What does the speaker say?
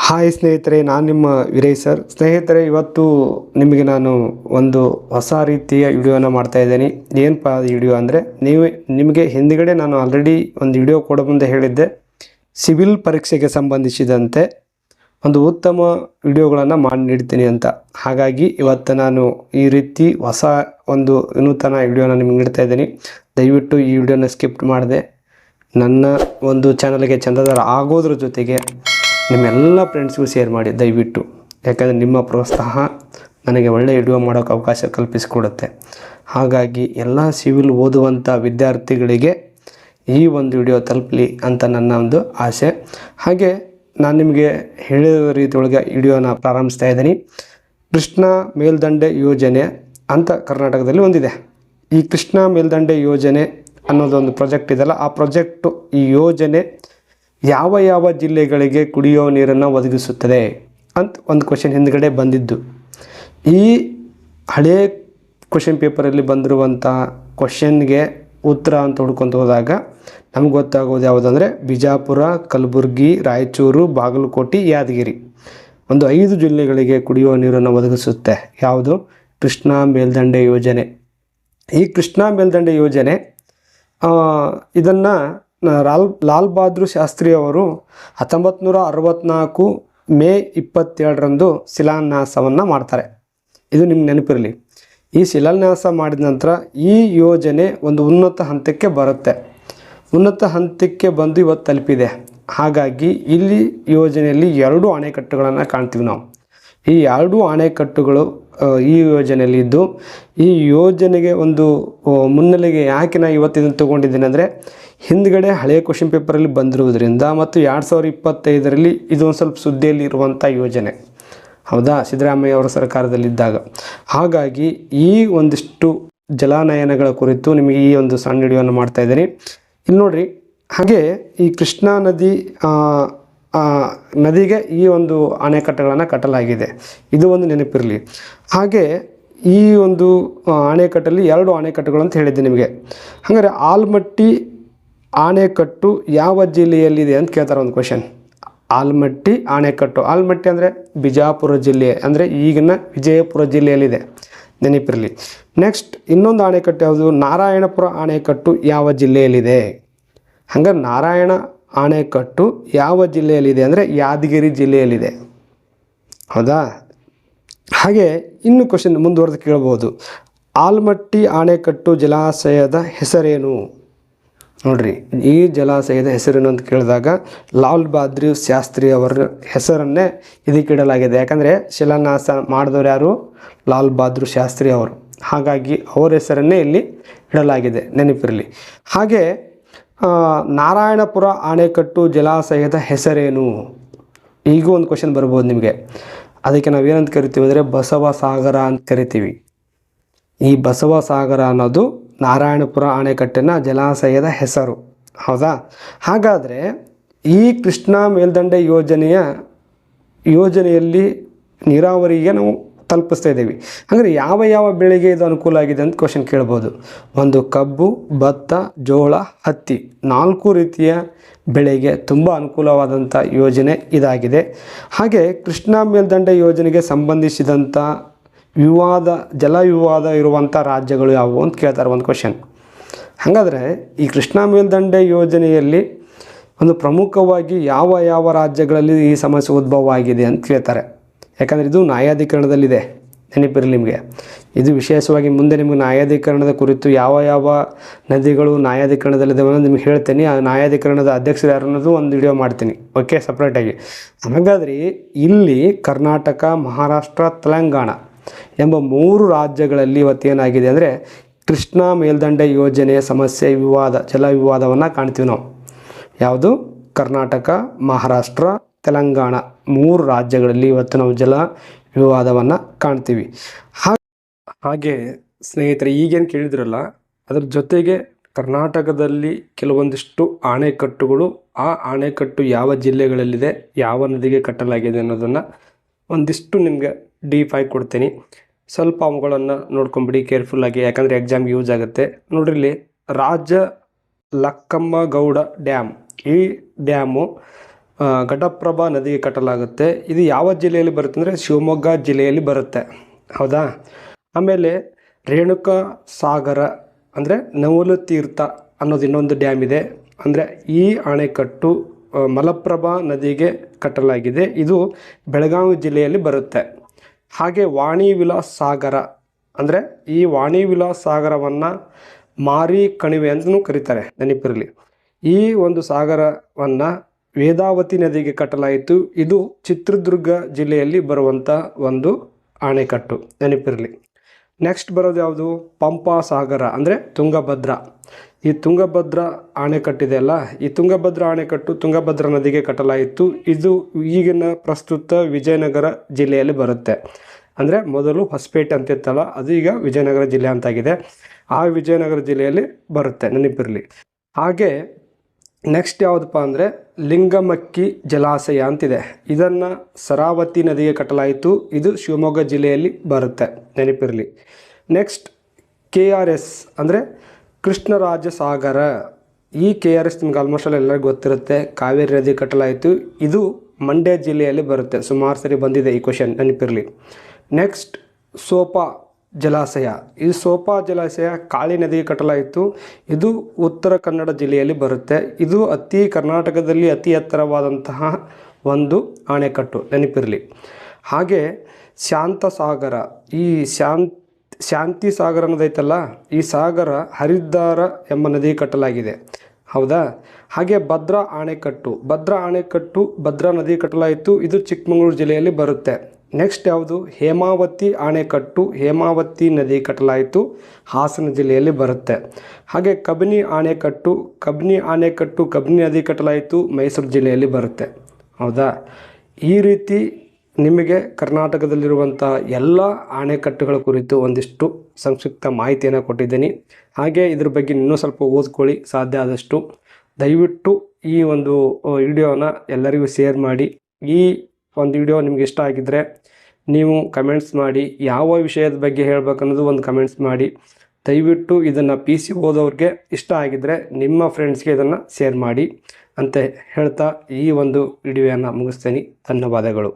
Hi ಸ್ನೇಹಿತರೆ, ನಾನು ನಿಮ್ಮ ವಿರಯ್ ಸರ್. ಸ್ನೇಹಿತರೆ, ಇವತ್ತು ನಿಮಗೆ ನಾನು ಒಂದು ಹೊಸ ರೀತಿಯ ವಿಡಿಯೋನ ಮಾಡ್ತಾ ಇದ್ದೀನಿ. ಏನಪ್ಪ ವಿಡಿಯೋ ಅಂದರೆ, ನಿಮಗೆ ಹಿಂದುಗಡೆ ನಾನು ಆಲ್ರೆಡಿ ಒಂದು ವಿಡಿಯೋ ಕೊಡೋ ಮುಂದೆ ಹೇಳಿದ್ದೆ, ಸಿವಿಲ್ ಪರೀಕ್ಷೆಗೆ ಸಂಬಂಧಿಸಿದಂತೆ ಒಂದು ಉತ್ತಮ ವಿಡಿಯೋಗಳನ್ನು ಮಾಡಿ ನೀಡ್ತೀನಿ ಅಂತ. ಹಾಗಾಗಿ ಇವತ್ತು ನಾನು ಈ ರೀತಿ ಹೊಸ ಒಂದು ವಿನೂತನ ವಿಡಿಯೋನ ನಿಮಗೆ ನೀಡ್ತಾ ಇದ್ದೀನಿ. ದಯವಿಟ್ಟು ಈ ವಿಡಿಯೋನ ಸ್ಕಿಪ್ ಮಾಡದೆ ನನ್ನ ಒಂದು ಚಾನಲ್ಗೆ ಚಂದಾದಾರ ಆಗೋದ್ರ ಜೊತೆಗೆ ನಿಮ್ಮೆಲ್ಲ ಫ್ರೆಂಡ್ಸ್ಗೂ ಶೇರ್ ಮಾಡಿ ದಯವಿಟ್ಟು. ಯಾಕಂದರೆ ನಿಮ್ಮ ಪ್ರೋತ್ಸಾಹ ನನಗೆ ಒಳ್ಳೆಯ ವಿಡಿಯೋ ಮಾಡೋಕ್ಕೆ ಅವಕಾಶ ಕಲ್ಪಿಸಿಕೊಡುತ್ತೆ. ಹಾಗಾಗಿ ಎಲ್ಲ ಸಿವಿಲ್ ಓದುವಂಥ ವಿದ್ಯಾರ್ಥಿಗಳಿಗೆ ಈ ಒಂದು ವಿಡಿಯೋ ತಲುಪಲಿ ಅಂತ ನನ್ನ ಒಂದು ಆಸೆ. ಹಾಗೆ ನಾನು ನಿಮಗೆ ಹೇಳಿದ ರೀತಿಯೊಳಗೆ ವಿಡಿಯೋನ ಪ್ರಾರಂಭಿಸ್ತಾ ಇದ್ದೀನಿ. ಕೃಷ್ಣಾ ಮೇಲ್ದಂಡೆ ಯೋಜನೆ ಅಂತ ಕರ್ನಾಟಕದಲ್ಲಿ ಒಂದಿದೆ. ಈ ಕೃಷ್ಣಾ ಮೇಲ್ದಂಡೆ ಯೋಜನೆ ಅನ್ನೋದೊಂದು ಪ್ರಾಜೆಕ್ಟ್ ಇದೆಯಲ್ಲ, ಆ ಪ್ರಾಜೆಕ್ಟು, ಈ ಯೋಜನೆ ಯಾವ ಯಾವ ಜಿಲ್ಲೆಗಳಿಗೆ ಕುಡಿಯೋ ನೀರನ್ನು ಒದಗಿಸುತ್ತದೆ ಅಂತ ಒಂದು ಕ್ವಶನ್ ಹಿಂದ್ಗಡೆ ಬಂದಿದ್ದು. ಈ ಹಳೆಯ ಕ್ವಶನ್ ಪೇಪರಲ್ಲಿ ಬಂದಿರುವಂಥ ಕ್ವಶನ್ಗೆ ಉತ್ತರ ಅಂತ ಹುಡ್ಕೊತ ಹೋದಾಗ ನಮ್ಗೆ ಗೊತ್ತಾಗೋದು ಯಾವುದಂದರೆ ಬಿಜಾಪುರ, ಕಲಬುರಗಿ, ರಾಯಚೂರು, ಬಾಗಲಕೋಟೆ, ಯಾದಗಿರಿ ಒಂದು 5 ಜಿಲ್ಲೆಗಳಿಗೆ ಕುಡಿಯುವ ನೀರನ್ನು ಒದಗಿಸುತ್ತೆ. ಯಾವುದು? ಕೃಷ್ಣಾ ಮೇಲ್ದಂಡೆ ಯೋಜನೆ. ಈ ಕೃಷ್ಣಾ ಮೇಲ್ದಂಡೆ ಯೋಜನೆ ಇದನ್ನು ಲಾಲ್ ಬಹದ್ದೂರ್ ಶಾಸ್ತ್ರಿ ಅವರು 1964 ಮೇ 27ರಂದು ಶಿಲಾನ್ಯಾಸವನ್ನು ಮಾಡ್ತಾರೆ. ಇದು ನಿಮ್ಗೆ ನೆನಪಿರಲಿ. ಈ ಶಿಲಾನ್ಯಾಸ ಮಾಡಿದ ನಂತರ ಈ ಯೋಜನೆ ಒಂದು ಉನ್ನತ ಹಂತಕ್ಕೆ ಬರುತ್ತೆ. ಉನ್ನತ ಹಂತಕ್ಕೆ ಬಂದು ಇವತ್ತು ತಲುಪಿದೆ. ಹಾಗಾಗಿ ಇಲ್ಲಿ ಯೋಜನೆಯಲ್ಲಿ 2 ಅಣೆಕಟ್ಟುಗಳನ್ನು ಕಾಣ್ತೀವಿ ನಾವು. ಈ 2 ಅಣೆಕಟ್ಟುಗಳು ಈ ಯೋಜನೆಯಲ್ಲಿ ಇದ್ದು, ಈ ಯೋಜನೆಗೆ ಒಂದು ಮುನ್ನೆಲೆಗೆ ಯಾಕೆ ನಾನು ಇವತ್ತಿನ ತೊಗೊಂಡಿದ್ದೀನಿ ಅಂದರೆ, ಹಿಂದ್ಗಡೆ ಹಳೆಯ ಕ್ವಶನ್ ಪೇಪರಲ್ಲಿ ಬಂದಿರುವುದರಿಂದ ಮತ್ತು 2025ರಲ್ಲಿ ಇದೊಂದು ಸ್ವಲ್ಪ ಸುದ್ದಿಯಲ್ಲಿ ಇರುವಂಥ ಯೋಜನೆ. ಹೌದಾ? ಸಿದ್ದರಾಮಯ್ಯ ಅವರ ಸರ್ಕಾರದಲ್ಲಿದ್ದಾಗ. ಹಾಗಾಗಿ ಈ ಒಂದಿಷ್ಟು ಜಲಾನಯನಗಳ ಕುರಿತು ನಿಮಗೆ ಈ ಒಂದು ಸಣ್ಣ ವಿಡಿಯೋವನ್ನು ಮಾಡ್ತಾಯಿದ್ದೀನಿ. ಇಲ್ಲಿ ನೋಡಿರಿ. ಹಾಗೆ ಈ ಕೃಷ್ಣಾ ನದಿಗೆ ಈ ಒಂದು ಅಣೆಕಟ್ಟುಗಳನ್ನು ಕಟ್ಟಲಾಗಿದೆ. ಇದು ಒಂದು ನೆನಪಿರಲಿ. ಹಾಗೆ ಈ ಒಂದು ಅಣೆಕಟ್ಟಲ್ಲಿ 2 ಅಣೆಕಟ್ಟುಗಳು ಅಂತ ಹೇಳಿದ್ದೆ ನಿಮಗೆ. ಹಾಗಾದರೆ ಆಲ್ಮಟ್ಟಿ ಅಣೆಕಟ್ಟು ಯಾವ ಜಿಲ್ಲೆಯಲ್ಲಿದೆ ಅಂತ ಕೇಳ್ತಾರೆ ಒಂದು ಕ್ವಶನ್. ಆಲ್ಮಟ್ಟಿ ಅಣೆಕಟ್ಟು, ಆಲ್ಮಟ್ಟಿ ಅಂದರೆ ಬಿಜಾಪುರ ಜಿಲ್ಲೆ, ಅಂದರೆ ಈಗಿನ ವಿಜಯಪುರ ಜಿಲ್ಲೆಯಲ್ಲಿದೆ, ನೆನಪಿರಲಿ. ನೆಕ್ಸ್ಟ್ ಇನ್ನೊಂದು ಅಣೆಕಟ್ಟು ಯಾವುದು? ನಾರಾಯಣಪುರ ಅಣೆಕಟ್ಟು ಯಾವ ಜಿಲ್ಲೆಯಲ್ಲಿದೆ? ಹಂಗಾರೆ ನಾರಾಯಣ ಅಣೆಕಟ್ಟು ಯಾವ ಜಿಲ್ಲೆಯಲ್ಲಿದೆ ಅಂದರೆ ಯಾದಗಿರಿ ಜಿಲ್ಲೆಯಲ್ಲಿದೆ. ಹೌದಾ? ಹಾಗೆ ಇನ್ನು ಕ್ವಶನ್ ಮುಂದುವರೆದು ಕೇಳ್ಬೋದು. ಆಲ್ಮಟ್ಟಿ ಅಣೆಕಟ್ಟು ಜಲಾಶಯದ ಹೆಸರೇನು? ನೋಡ್ರಿ, ಈ ಜಲಾಶಯದ ಹೆಸರೇನು ಅಂತ ಕೇಳಿದಾಗ ಲಾಲ್ ಬಹದ್ದೂರ್ ಶಾಸ್ತ್ರಿ ಅವರ ಹೆಸರನ್ನೇ ಇದಕ್ಕೆ ಇಡಲಾಗಿದೆ. ಯಾಕಂದರೆ ಶಿಲಾನ್ಯಾಸ ಮಾಡಿದವರು ಯಾರು? ಲಾಲ್ ಬಹದ್ದೂರ್ ಶಾಸ್ತ್ರಿ ಅವರು. ಹಾಗಾಗಿ ಅವರ ಹೆಸರನ್ನೇ ಇಲ್ಲಿ ಇಡಲಾಗಿದೆ, ನೆನಪಿರಲಿ. ಹಾಗೆ ನಾರಾಯಣಪುರ ಅಣೆಕಟ್ಟು ಜಲಾಶಯದ ಹೆಸರೇನು? ಈಗೂ ಒಂದು ಕ್ವಶನ್ ಬರ್ಬೋದು ನಿಮಗೆ. ಅದಕ್ಕೆ ನಾವೇನಂತ ಕರಿತೀವಿ ಅಂದರೆ ಬಸವಸಾಗರ ಅಂತ ಕರಿತೀವಿ. ಈ ಬಸವಸಾಗರ ಅನ್ನೋದು ನಾರಾಯಣಪುರ ಅಣೆಕಟ್ಟಿನ ಜಲಾಶಯದ ಹೆಸರು. ಹೌದಾ? ಹಾಗಾದರೆ ಈ ಕೃಷ್ಣಾ ಮೇಲ್ದಂಡೆ ಯೋಜನೆಯಲ್ಲಿ ನೀರಾವರಿಗೆ ನಾವು ತಲುಪಿಸ್ತಾ ಇದ್ದೀವಿ. ಅಂದರೆ ಯಾವ ಯಾವ ಬೆಳೆಗೆ ಇದು ಅನುಕೂಲ ಆಗಿದೆ ಅಂತ ಕ್ವಶನ್ ಕೇಳ್ಬೋದು. ಒಂದು ಕಬ್ಬು, ಭತ್ತ, ಜೋಳ, ಹತ್ತಿ, 4 ರೀತಿಯ ಬೆಳೆಗೆ ತುಂಬ ಅನುಕೂಲವಾದಂಥ ಯೋಜನೆ ಇದಾಗಿದೆ. ಹಾಗೆ ಕೃಷ್ಣಾ ಮೇಲ್ದಂಡೆ ಯೋಜನೆಗೆ ಸಂಬಂಧಿಸಿದಂಥ ಜಲ ವಿವಾದ ಇರುವಂಥ ರಾಜ್ಯಗಳು ಯಾವುವು ಅಂತ ಕೇಳ್ತಾರೆ ಒಂದು ಕ್ವಶನ್. ಹಾಗಾದರೆ ಈ ಕೃಷ್ಣಾ ಮೇಲ್ದಂಡೆ ಯೋಜನೆಯಲ್ಲಿ ಒಂದು ಪ್ರಮುಖವಾಗಿ ಯಾವ ಯಾವ ರಾಜ್ಯಗಳಲ್ಲಿ ಈ ಸಮಸ್ಯೆ ಉದ್ಭವ ಆಗಿದೆ ಅಂತ ಕೇಳ್ತಾರೆ. ಯಾಕಂದರೆ ಇದು ನ್ಯಾಯಾಧೀಕರಣದಲ್ಲಿದೆ, ನೆನಪಿರಲಿ ನಿಮಗೆ. ಇದು ವಿಶೇಷವಾಗಿ ಮುಂದೆ ನಿಮಗೆ ನ್ಯಾಯಾಧೀಕರಣದ ಕುರಿತು ಯಾವ ಯಾವ ನದಿಗಳು ನ್ಯಾಯಾಧೀಕರಣದಲ್ಲಿದೆ ಅನ್ನೋದು ನಿಮ್ಗೆ ಹೇಳ್ತೀನಿ. ಆ ನ್ಯಾಯಾಧೀಕರಣದ ಅಧ್ಯಕ್ಷರು ಯಾರು ಅನ್ನೋದು ಒಂದು ವಿಡಿಯೋ ಮಾಡ್ತೀನಿ, ಓಕೆ, ಸಪ್ರೇಟಾಗಿ. ಹಾಗಾದರೆ ಇಲ್ಲಿ ಕರ್ನಾಟಕ, ಮಹಾರಾಷ್ಟ್ರ, ತೆಲಂಗಾಣ ಎಂಬ 3 ರಾಜ್ಯಗಳಲ್ಲಿ ಇವತ್ತೇನಾಗಿದೆ ಅಂದರೆ ಕೃಷ್ಣಾ ಮೇಲ್ದಂಡೆ ಯೋಜನೆಯ ಸಮಸ್ಯೆ, ಜಲ ವಿವಾದವನ್ನು ಕಾಣ್ತೀವಿ ನಾವು. ಯಾವುದು? ಕರ್ನಾಟಕ, ಮಹಾರಾಷ್ಟ್ರ, ತೆಲಂಗಾಣ 3 ರಾಜ್ಯಗಳಲ್ಲಿ ಇವತ್ತು ನಾವು ಜಲ ವಿವಾದವನ್ನು ಕಾಣ್ತೀವಿ. ಹಾಗೆ ಸ್ನೇಹಿತರೆ, ಈಗೇನು ಕೇಳಿದ್ರಲ್ಲ, ಅದರ ಜೊತೆಗೆ ಕರ್ನಾಟಕದಲ್ಲಿ ಕೆಲವೊಂದಿಷ್ಟು ಅಣೆಕಟ್ಟುಗಳು, ಆ ಅಣೆಕಟ್ಟು ಯಾವ ಜಿಲ್ಲೆಗಳಲ್ಲಿದೆ, ಯಾವ ನದಿಗೆ ಕಟ್ಟಲಾಗಿದೆ ಅನ್ನೋದನ್ನು ಒಂದಿಷ್ಟು ನಿಮಗೆ ಡೀಪಾಗಿ ಕೊಡ್ತೀನಿ. ಸ್ವಲ್ಪ ಅವುಗಳನ್ನು ನೋಡ್ಕೊಂಬಿಡಿ ಕೇರ್ಫುಲ್ಲಾಗಿ, ಯಾಕಂದರೆ ಎಕ್ಸಾಮ್ಗೆ ಯೂಸ್ ಆಗುತ್ತೆ. ನೋಡ್ರಿ, ಇಲ್ಲಿ ರಾಜ ಲಕ್ಕಮ್ಮಗೌಡ ಡ್ಯಾಮ್, ಈ ಡ್ಯಾಮು ಘಟಪ್ರಭಾ ನದಿಗೆ ಕಟ್ಟಲಾಗುತ್ತೆ. ಇದು ಯಾವ ಜಿಲ್ಲೆಯಲ್ಲಿ ಬರುತ್ತೆ ಅಂದರೆ ಶಿವಮೊಗ್ಗ ಜಿಲ್ಲೆಯಲ್ಲಿ ಬರುತ್ತೆ. ಹೌದಾ. ಆಮೇಲೆ ರೇಣುಕಾ ಸಾಗರ ಅಂದರೆ ನವಲು ತೀರ್ಥ ಅನ್ನೋದು ಇನ್ನೊಂದು ಡ್ಯಾಮ್ ಇದೆ. ಅಂದರೆ ಈ ಅಣೆಕಟ್ಟು ಮಲಪ್ರಭಾ ನದಿಗೆ ಕಟ್ಟಲಾಗಿದೆ. ಇದು ಬೆಳಗಾವಿ ಜಿಲ್ಲೆಯಲ್ಲಿ ಬರುತ್ತೆ. ಹಾಗೆ ವಾಣಿ ವಿಲಾಸ್ ಸಾಗರ ಅಂದರೆ ಈ ವಾಣಿ ವಿಲಾಸ್ ಸಾಗರವನ್ನು ಮಾರಿ ಕಣಿವೆ ಅಂತಲೂ ಕರೀತಾರೆ, ನೆನಪಿರಲಿ. ಈ ಒಂದು ಸಾಗರವನ್ನು ವೇದಾವತಿ ನದಿಗೆ ಕಟ್ಟಲಾಯಿತು. ಇದು ಚಿತ್ರದುರ್ಗ ಜಿಲ್ಲೆಯಲ್ಲಿ ಬರುವಂಥ ಒಂದು ಅಣೆಕಟ್ಟು, ನೆನಪಿರಲಿ. ನೆಕ್ಸ್ಟ್ ಬರೋದು ಯಾವುದು? ಪಂಪಾ ಸಾಗರ ಅಂದರೆ ತುಂಗಭದ್ರಾ. ಈ ತುಂಗಭದ್ರಾ ಅಣೆಕಟ್ಟಿದೆಯಲ್ಲ, ಈ ತುಂಗಭದ್ರಾ ಅಣೆಕಟ್ಟು ತುಂಗಭದ್ರಾ ನದಿಗೆ ಕಟ್ಟಲಾಯಿತು. ಇದು ಈಗಿನ ಪ್ರಸ್ತುತ ವಿಜಯನಗರ ಜಿಲ್ಲೆಯಲ್ಲಿ ಬರುತ್ತೆ. ಅಂದರೆ ಮೊದಲು ಹೊಸಪೇಟೆ ಅಂತಿತ್ತಲ್ಲ, ಅದು ಈಗ ವಿಜಯನಗರ ಜಿಲ್ಲೆ ಅಂತಾಗಿದೆ. ಆ ವಿಜಯನಗರ ಜಿಲ್ಲೆಯಲ್ಲಿ ಬರುತ್ತೆ, ನೆನಪಿರಲಿ. ಹಾಗೆ ನೆಕ್ಸ್ಟ್ ಯಾವುದಪ್ಪ ಅಂದರೆ ಲಿಂಗಮಕ್ಕಿ ಜಲಾಶಯ ಅಂತಿದೆ. ಇದನ್ನು ಶರಾವತಿ ನದಿಗೆ ಕಟ್ಟಲಾಯಿತು. ಇದು ಶಿವಮೊಗ್ಗ ಜಿಲ್ಲೆಯಲ್ಲಿ ಬರುತ್ತೆ, ನೆನಪಿರಲಿ. ನೆಕ್ಸ್ಟ್ KRS ಅಂದರೆ ಕೃಷ್ಣರಾಜ ಸಾಗರ. ಈ KRS ನಿಮ್ಗೆ ಆಲ್ಮೋಸ್ಟ್ ಎಲ್ಲರಿಗೂ ಗೊತ್ತಿರುತ್ತೆ. ಕಾವೇರಿ ನದಿಗೆ ಕಟ್ಟಲಾಯಿತು. ಇದು ಮಂಡ್ಯ ಜಿಲ್ಲೆಯಲ್ಲಿ ಬರುತ್ತೆ. ಸುಮಾರು ಸರಿ ಬಂದಿದೆ ಈ ಕ್ವಶನ್, ನೆನಪಿರಲಿ. ನೆಕ್ಸ್ಟ್ ಸೋಪಾ ಜಲಾಶಯ. ಈ ಸೋಪಾ ಜಲಾಶಯ ಕಾಳಿ ನದಿಗೆ ಕಟ್ಟಲಾಯಿತು. ಇದು ಉತ್ತರ ಕನ್ನಡ ಜಿಲ್ಲೆಯಲ್ಲಿ ಬರುತ್ತೆ. ಇದು ಕರ್ನಾಟಕದಲ್ಲಿ ಅತಿ ಎತ್ತರವಾದಂತಹ ಒಂದು ಅಣೆಕಟ್ಟು, ನೆನಪಿರಲಿ. ಹಾಗೆ ಶಾಂತಸಾಗರ. ಈ ಶಾಂತಿ ಸಾಗರ ಅನ್ನೋದೈತಲ್ಲ, ಈ ಸಾಗರ ಹರಿದ್ವಾರ ಎಂಬ ನದಿಗೆ ಕಟ್ಟಲಾಗಿದೆ. ಹೌದಾ. ಹಾಗೆ ಭದ್ರಾ ಅಣೆಕಟ್ಟು. ಭದ್ರಾ ನದಿ ಕಟ್ಟಲಾಯಿತು. ಇದು ಚಿಕ್ಕಮಗಳೂರು ಜಿಲ್ಲೆಯಲ್ಲಿ ಬರುತ್ತೆ. ನೆಕ್ಸ್ಟ್ ಯಾವುದು? ಹೇಮಾವತಿ ಅಣೆಕಟ್ಟು. ಹೇಮಾವತಿ ನದಿ ಕಟ್ಟಲಾಯಿತು, ಹಾಸನ ಜಿಲ್ಲೆಯಲ್ಲಿ ಬರುತ್ತೆ. ಹಾಗೆ ಕಬಿನಿ ಅಣೆಕಟ್ಟು. ಕಬಿನಿ ನದಿ ಕಟ್ಟಲಾಯಿತು, ಮೈಸೂರು ಜಿಲ್ಲೆಯಲ್ಲಿ ಬರುತ್ತೆ. ಹೌದಾ. ಈ ರೀತಿ ನಿಮಗೆ ಕರ್ನಾಟಕದಲ್ಲಿರುವಂಥ ಎಲ್ಲ ಅಣೆಕಟ್ಟುಗಳ ಕುರಿತು ಒಂದಿಷ್ಟು ಸಂಕ್ಷಿಪ್ತ ಮಾಹಿತಿಯನ್ನು ಕೊಟ್ಟಿದ್ದೀನಿ. ಹಾಗೆ ಇದ್ರ ಬಗ್ಗೆ ಇನ್ನೂ ಸ್ವಲ್ಪ ಓದ್ಕೊಳ್ಳಿ ಸಾಧ್ಯ ಆದಷ್ಟು. ದಯವಿಟ್ಟು ಈ ಒಂದು ವಿಡಿಯೋನ ಎಲ್ಲರಿಗೂ ಶೇರ್ ಮಾಡಿ. ಈ ಒಂದು ವಿಡಿಯೋ ನಿಮ್ಗೆ ಇಷ್ಟ ಆಗಿದ್ದರೆ ನೀವು ಕಮೆಂಟ್ಸ್ ಮಾಡಿ. ಯಾವ ವಿಷಯದ ಬಗ್ಗೆ ಹೇಳಬೇಕನ್ನೋದು ಒಂದು ಕಮೆಂಟ್ಸ್ ಮಾಡಿ. ದಯವಿಟ್ಟು ಇದನ್ನು PC ಓದೋರಿಗೆ ಇಷ್ಟ ಆಗಿದ್ದರೆ ನಿಮ್ಮ ಫ್ರೆಂಡ್ಸ್ಗೆ ಇದನ್ನು ಶೇರ್ ಮಾಡಿ ಅಂತ ಹೇಳ್ತಾ ಈ ಒಂದು ವಿಡಿಯೋನ ಮುಗಿಸ್ತೀನಿ. ಧನ್ಯವಾದಗಳು.